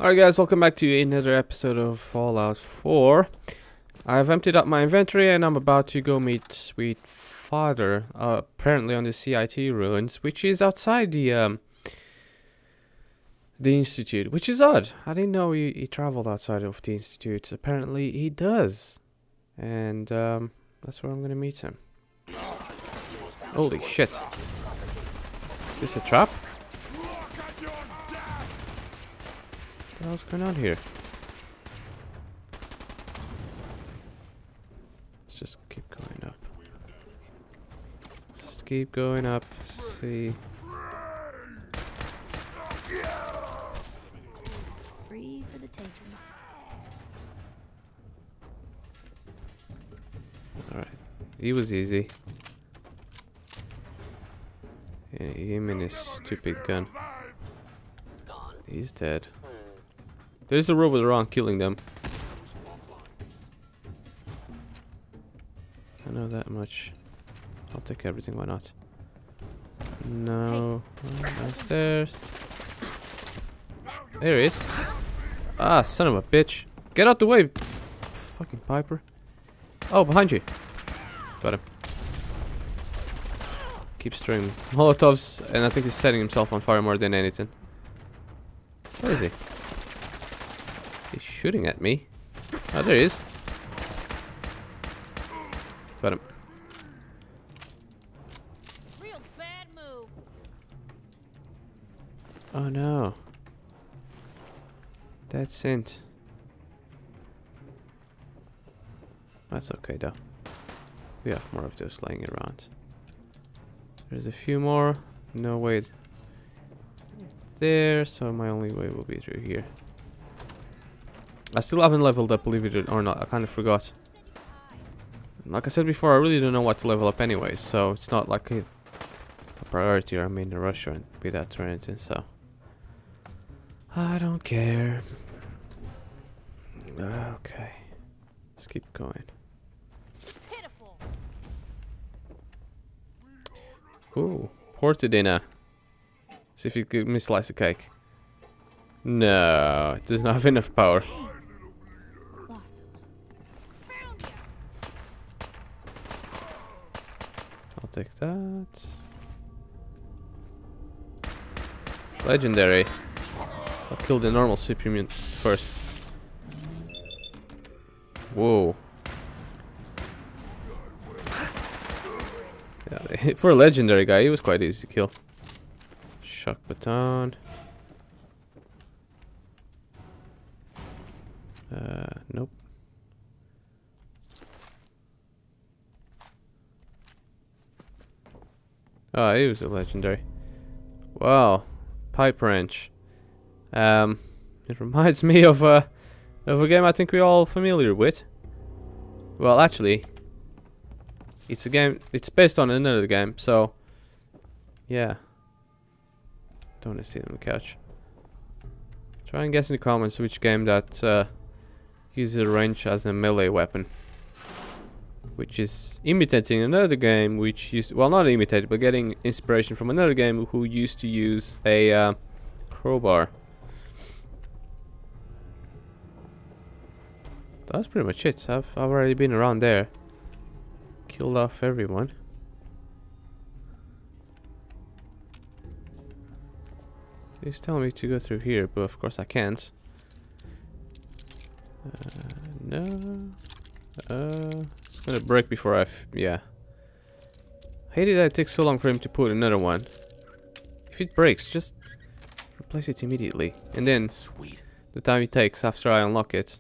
Alright guys, welcome back to another episode of Fallout 4. I've emptied up my inventory and I'm about to go meet Sweet Father, apparently on the CIT ruins, which is outside the Institute, which is odd. I didn't know he traveled outside of the Institute. Apparently he does. And that's where I'm gonna meet him. Holy shit. Is this a trap? What the hell's going on here? Let's just keep going up. Just keep going up. See. Free for the taking. Alright. He was easy. Yeah, him and his stupid gun. He's dead. There's a robot around killing them. I know that much. I'll take everything, why not? No. Downstairs. There he is. Ah, son of a bitch. Get out the way, fucking Piper. Oh, behind you. Got him. Keeps throwing Molotovs, and I think he's setting himself on fire more than anything. Where is he? He's shooting at me. Oh, there he is. Got him. Real bad move. Oh no. That's it. That's okay though. We have more of those lying around. There's a few more. No way there, so my only way will be through here. I still haven't leveled up, believe it or not. I kind of forgot. Like I said before, I really don't know what to level up anyway, so it's not like a priority or I'm in a rush or be that or anything, so I don't care. Okay. Let's keep going. Pitiful. Ooh, porta dinner. See if you give me a slice of cake. No, it does not have enough power. Lost him. Found ya. I'll take that. Legendary. I'll kill the normal superhuman first. Whoa. Yeah, for a legendary guy, he was quite easy to kill. Shock baton. Nope. Oh, he was a legendary. Wow. Pipe wrench. It reminds me of a game I think we're all familiar with. Well, actually, it's a game. It's based on another game, so yeah. Don't want to sit on the couch. Try and guess in the comments which game that uses a wrench as a melee weapon, which is imitating another game which used, well, not imitated, but getting inspiration from another game who used to use a crowbar. That's pretty much it. I've already been around there, killed off everyone. He's telling me to go through here, but of course I can't. No. It's gonna break before yeah. Hate it that it takes so long for him to put another one. If it breaks, just replace it immediately. And then Sweet. the time it takes after I unlock it.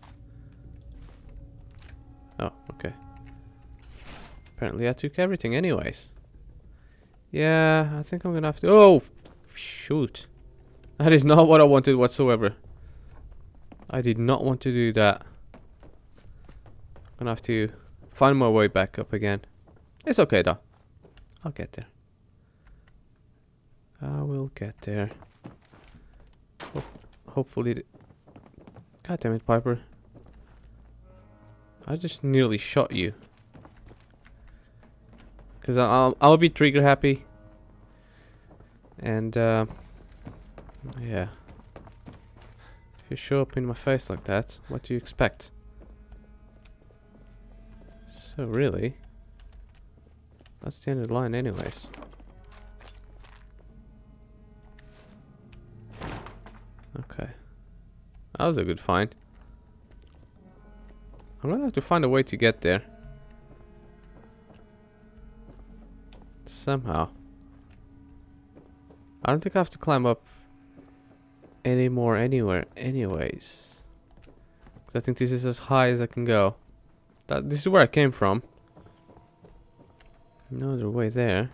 Oh, okay. Apparently I took everything anyways. Yeah, I think I'm gonna have to... Oh, shoot. That is not what I wanted whatsoever. I did not want to do that. I'm gonna have to find my way back up again. It's okay though. I'll get there. I will get there. Hopefully... God damn it, Piper. I just nearly shot you. Because I'll be trigger happy. And yeah. If you show up in my face like that, what do you expect? So really, that's the end of the line anyways. Okay. That was a good find. I'm gonna have to find a way to get there. Somehow. I don't think I have to climb up anymore anywhere anyways. 'Cause I think this is as high as I can go. This is where I came from. No other way there.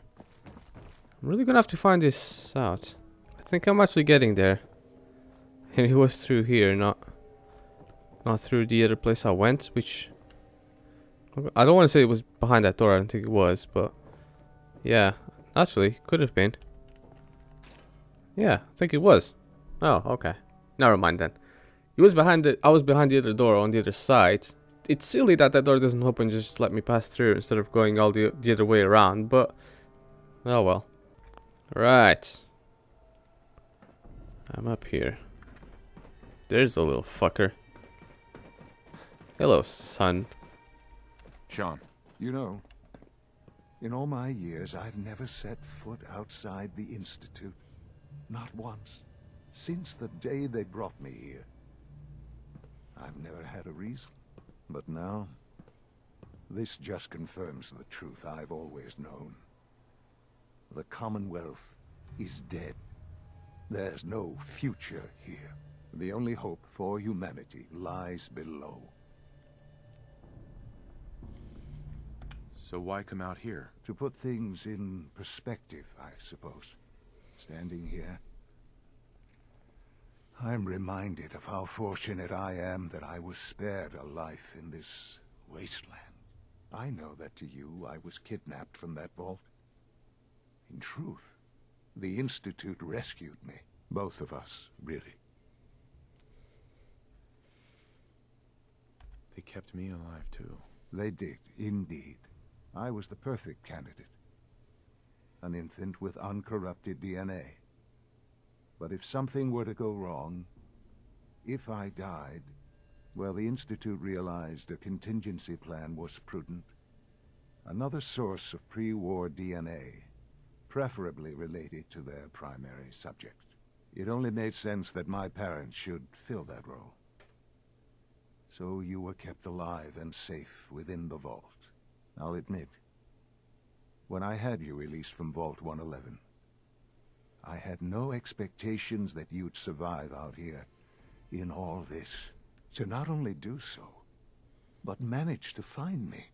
I'm really gonna have to find this out. I think I'm actually getting there. And it was through here, not through the other place I went, which I don't want to say it was behind that door. I don't think it was, but yeah, actually could have been. Yeah, I think it was. Oh, okay. Never mind then. It was behind the. I was behind the other door on the other side. It's silly that that door doesn't open, just let me pass through instead of going all the other way around. But oh well. Right. I'm up here. There's the little fucker. Hello, son. Sean. You know, in all my years, I've never set foot outside the Institute. Not once. Since the day they brought me here. I've never had a reason. But now, this just confirms the truth I've always known. The Commonwealth is dead. There's no future here. The only hope for humanity lies below. So why come out here? To put things in perspective, I suppose. Standing here, I'm reminded of how fortunate I am that I was spared a life in this wasteland. I know that to you, I was kidnapped from that vault. In truth, the Institute rescued me. Both of us, really. They kept me alive too. They did, indeed. I was the perfect candidate. An infant with uncorrupted DNA. But if something were to go wrong, if I died, well, the Institute realized a contingency plan was prudent. Another source of pre-war DNA, preferably related to their primary subject. It only made sense that my parents should fill that role. So you were kept alive and safe within the vault. I'll admit, when I had you released from Vault 111, I had no expectations that you'd survive out here in all this. To not only do so, but manage to find me.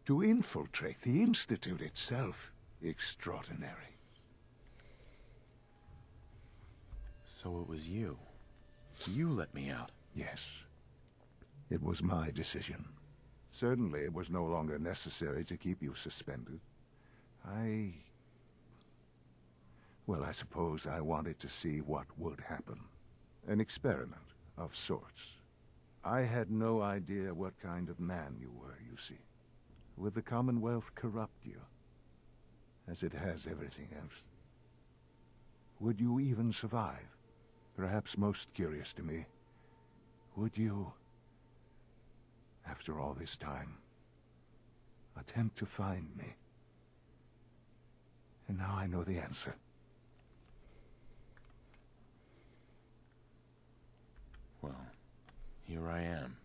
To infiltrate the Institute itself. Extraordinary. So it was you. You let me out. Yes. It was my decision. Certainly it was no longer necessary to keep you suspended. Well, I suppose I wanted to see what would happen. An experiment of sorts. I had no idea what kind of man you were, you see. Would the Commonwealth corrupt you? As it has everything else? Would you even survive? Perhaps most curious to me, would you, after all this time, attempt to find me? And now I know the answer. Well, here I am.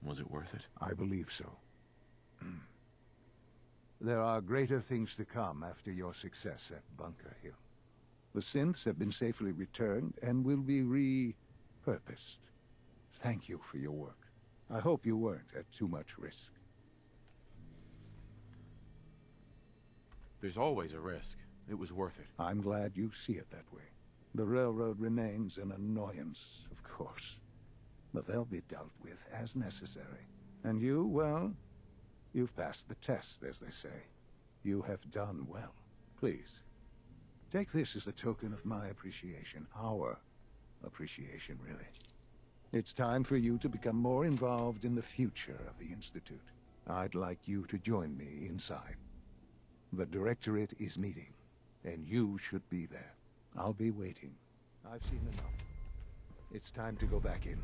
Was it worth it? I believe so. There are greater things to come after your success at Bunker Hill. The synths have been safely returned and will be repurposed. Thank you for your work. I hope you weren't at too much risk. There's always a risk. It was worth it. I'm glad you see it that way. The railroad remains an annoyance, of course. But they'll be dealt with as necessary. And you, well, you've passed the test, as they say. You have done well. Please, take this as a token of my appreciation. Our appreciation, really. It's time for you to become more involved in the future of the Institute. I'd like you to join me inside. The Directorate is meeting, and you should be there. I'll be waiting. I've seen enough. It's time to go back in.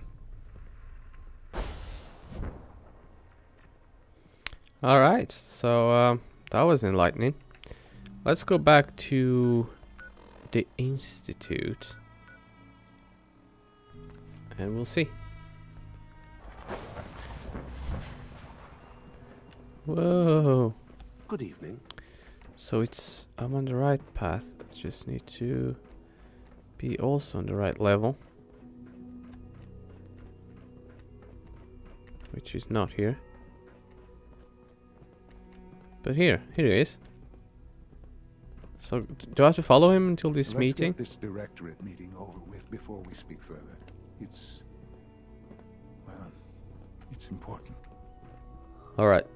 Alright, so that was enlightening. Let's go back to the Institute. And we'll see. Whoa. Good evening. So I'm on the right path. I just need to be also on the right level. Which is not here. But here it is. So do I have to follow him until this meeting? Let's get this directorate meeting over with before we speak further. It's important. Alright.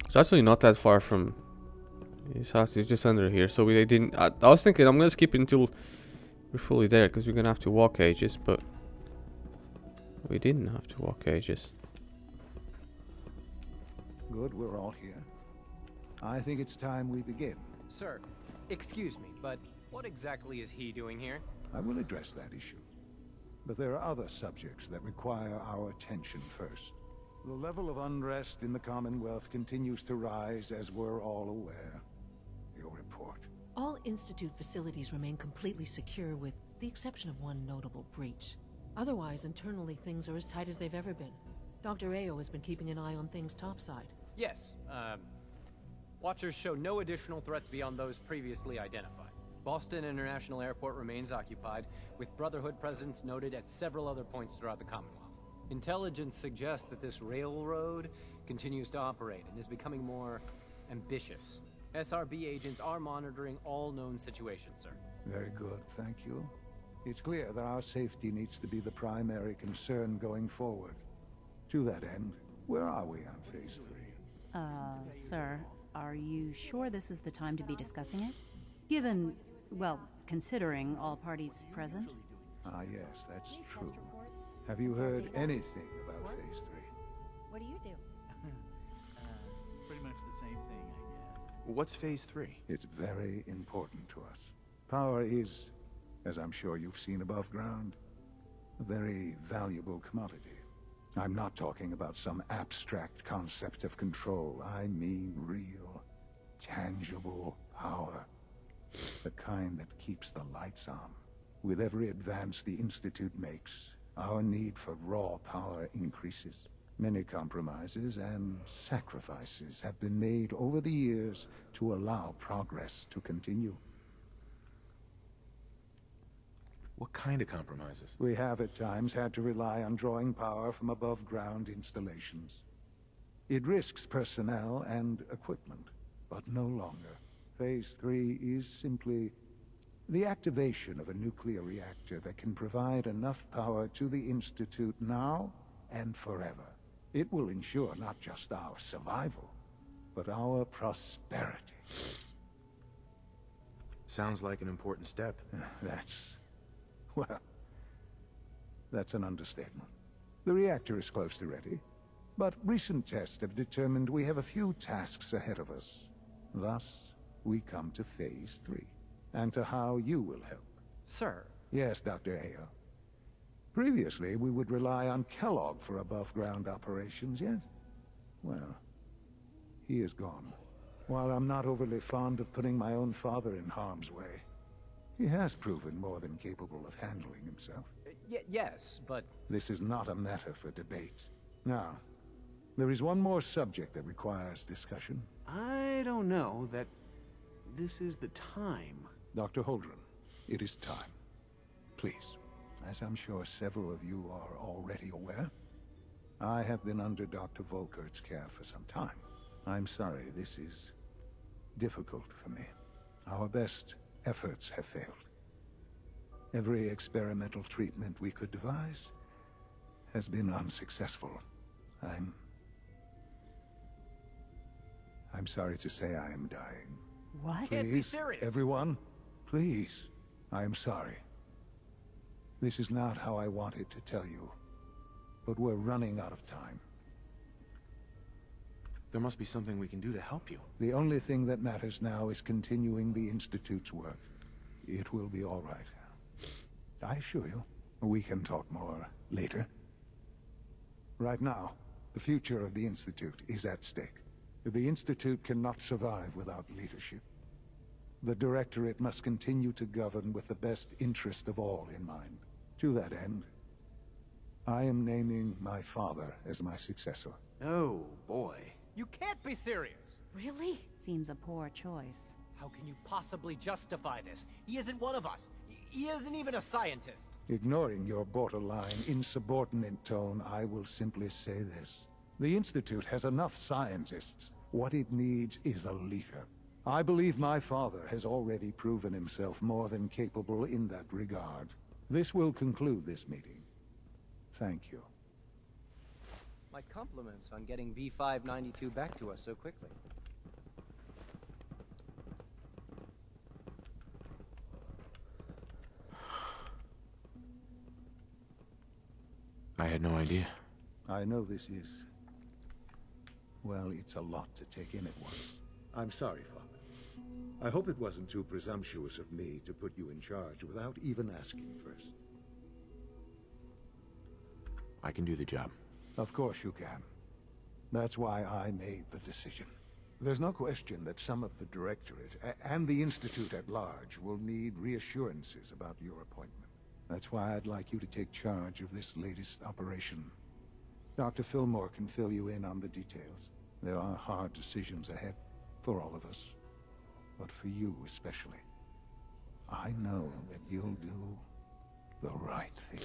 It's actually not that far from his house. It's just under here. So we didn't... I was thinking I'm going to skip it until we're fully there, because we're going to have to walk ages, but we didn't have to walk ages. Good, we're all here. I think it's time we begin. Sir, excuse me, but what exactly is he doing here? I will address that issue. But there are other subjects that require our attention first. The level of unrest in the Commonwealth continues to rise, as we're all aware. Your report. All Institute facilities remain completely secure with the exception of one notable breach. Otherwise, internally things are as tight as they've ever been. Dr. A.O. has been keeping an eye on things topside. Yes, Watchers show no additional threats beyond those previously identified. Boston International Airport remains occupied, with Brotherhood presence noted at several other points throughout the Commonwealth. Intelligence suggests that this railroad continues to operate and is becoming more ambitious. SRB agents are monitoring all known situations, sir. Very good, thank you. It's clear that our safety needs to be the primary concern going forward. To that end, where are we on Phase 3? Sir, are you sure this is the time to be discussing it? Given, well, considering all parties present? Ah, yes, that's true. Have you heard anything about Phase 3? What do you do? Pretty much the same thing, I guess. What's Phase 3? It's very important to us. Power is, as I'm sure you've seen above ground, a very valuable commodity. I'm not talking about some abstract concept of control. I mean real, tangible power. The kind that keeps the lights on. With every advance the Institute makes, our need for raw power increases. Many compromises and sacrifices have been made over the years to allow progress to continue. What kind of compromises? We have at times had to rely on drawing power from above-ground installations. It risks personnel and equipment, but no longer. Phase 3 is simply the activation of a nuclear reactor that can provide enough power to the Institute now and forever. It will ensure not just our survival, but our prosperity. Sounds like an important step. Well, that's an understatement. The reactor is close to ready, but recent tests have determined we have a few tasks ahead of us. Thus, we come to Phase 3, and to how you will help. Sir. Yes, Dr. A.O. Previously, we would rely on Kellogg for above-ground operations, yes? Well, he is gone. While I'm not overly fond of putting my own father in harm's way, he has proven more than capable of handling himself. Yes, but... This is not a matter for debate. Now, there is one more subject that requires discussion. I don't know that this is the time. Dr. Holdren, it is time. Please, as I'm sure several of you are already aware, I have been under Dr. Volkert's care for some time. I'm sorry, this is difficult for me. Our best efforts have failed. Every experimental treatment we could devise has been unsuccessful. I'm sorry to say I am dying. What? Can't be serious. Everyone, please. I am sorry. This is not how I wanted to tell you, but we're running out of time. There must be something we can do to help you. The only thing that matters now is continuing the Institute's work. It will be all right. I assure you. We can talk more later. Right now, the future of the Institute is at stake. The Institute cannot survive without leadership. The Directorate must continue to govern with the best interest of all in mind. To that end, I am naming my father as my successor. Oh, boy. You can't be serious! Really? Seems a poor choice. How can you possibly justify this? He isn't one of us. He isn't even a scientist. Ignoring your borderline insubordinate tone, I will simply say this. The Institute has enough scientists. What it needs is a leader. I believe my father has already proven himself more than capable in that regard. This will conclude this meeting. Thank you. My compliments on getting V592 back to us so quickly. I had no idea. I know this is... well, it's a lot to take in at once. I'm sorry, Father. I hope it wasn't too presumptuous of me to put you in charge without even asking first. I can do the job. Of course you can. That's why I made the decision. There's no question that some of the Directorate and the Institute at large will need reassurances about your appointment. That's why I'd like you to take charge of this latest operation. Dr. Fillmore can fill you in on the details. There are hard decisions ahead for all of us, but for you especially. I know that you'll do the right thing.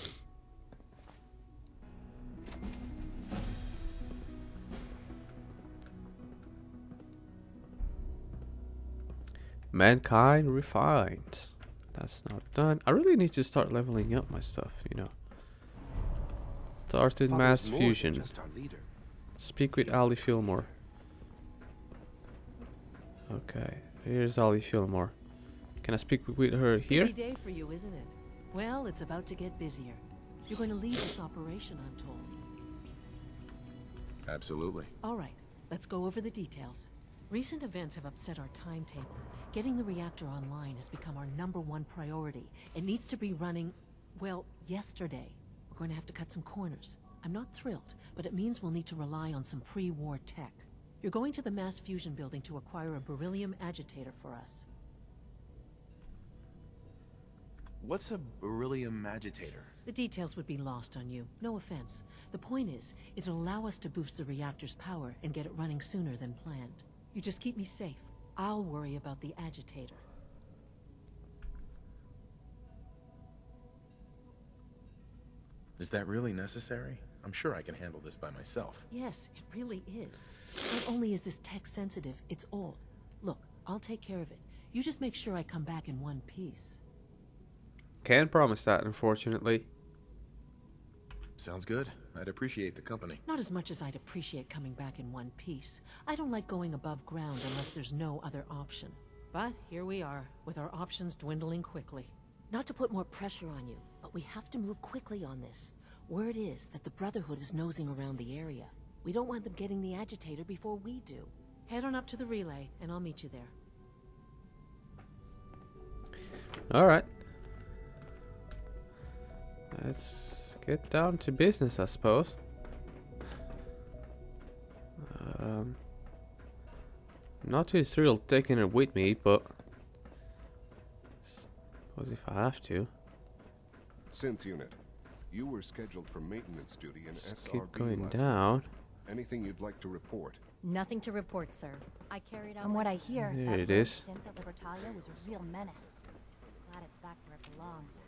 Mankind refined. That's not done. I really need to start leveling up my stuff, you know. Started mass Father's more than fusion. just our leader. Speak with Ali Fillmore. Okay, here's Ali Fillmore. Can I speak with her here? Busy day for you, isn't it? Well, it's about to get busier. You're going to lead this operation, I'm told. Absolutely. All right, let's go over the details. Recent events have upset our timetable. Getting the reactor online has become our #1 priority. It needs to be running, well, yesterday. We're going to have to cut some corners. I'm not thrilled, but it means we'll need to rely on some pre-war tech. You're going to the mass fusion building to acquire a beryllium agitator for us. What's a beryllium agitator? The details would be lost on you. No offense. The point is, it'll allow us to boost the reactor's power and get it running sooner than planned. You just keep me safe. I'll worry about the agitator. Is that really necessary? I'm sure I can handle this by myself. Yes, it really is. Not only is this tech sensitive, it's old. Look, I'll take care of it. You just make sure I come back in one piece. Can't promise that, unfortunately. Sounds good. I'd appreciate the company. Not as much as I'd appreciate coming back in one piece. I don't like going above ground unless there's no other option. But here we are, with our options dwindling quickly. Not to put more pressure on you, but we have to move quickly on this. Word is that the Brotherhood is nosing around the area. We don't want them getting the agitator before we do. Head on up to the relay, and I'll meet you there. Alright. Let's get down to business, I suppose. Not too thrilled taking it with me, but suppose if I have to. Synth unit, you were scheduled for maintenance duty in SRB Keep going last down. night. Anything you'd like to report? Nothing to report, sir. I carried out. From what I hear, There that it is. synth at Libertalia was a real menace. Glad it's back where it belongs.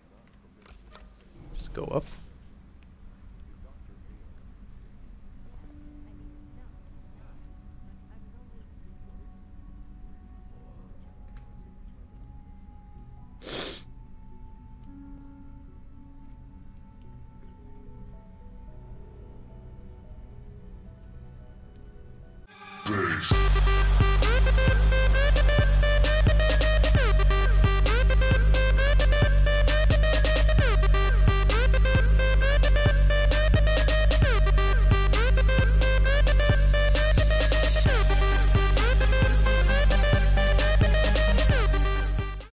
Let's go up.